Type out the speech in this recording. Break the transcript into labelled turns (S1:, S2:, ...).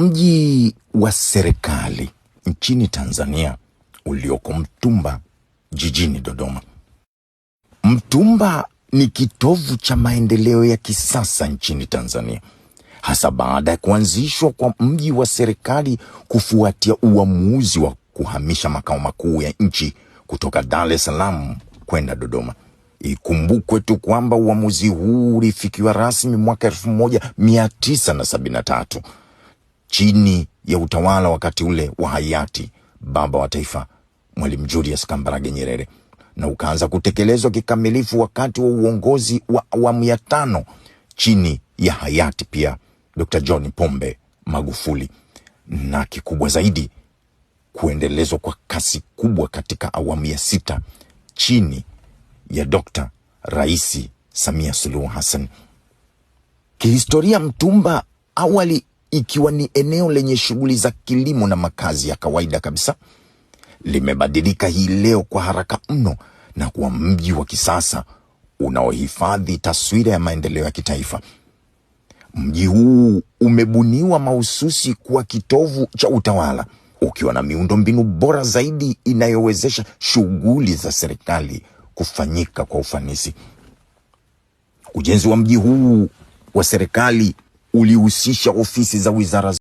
S1: Mji wa serikali nchini Tanzania ulioko Mtumba jijini Dodoma. Mtumba ni kitovu cha maendeleo ya kisasa nchini Tanzania, hasa baada ya kuanzishwa kwa mji wa serikali kufuatia uamuzi wa kuhamisha makao makuu ya nchi kutoka Dar es Salaam kwenda Dodoma. Ikumbukwe tu kwamba uamuzi huu ulifikiwa rasmi mwaka 1973 chini ya utawala wakati ule wa hayati baba wa taifa Mwalimu Julius Kambarage Nyerere, na ukaanza kutekelezwa kikamilifu wakati wa uongozi wa awamu ya 5 chini ya hayati pia Dr. John Pombe Magufuli, na kikubwa zaidi kuendelezwa kwa kasi kubwa katika awamu ya 6 chini ya Dr. Raisi Samia Suluhu Hassan. Kihistoria, Mtumba awali ikiwa ni eneo lenye shughuli za kilimo na makazi ya kawaida kabisa, limebadilika hii leo kwa haraka mno na kuwa mji wa kisasa unaohifadhi taswira ya maendeleo ya kitaifa. Mji huu umebuniwa mahususi kuwa kitovu cha utawala, ukiwa na miundombinu bora zaidi inayowezesha shughuli za serikali kufanyika kwa ufanisi. Ujenzi wa mji huu wa serikali ulihusisha ofisi za wizara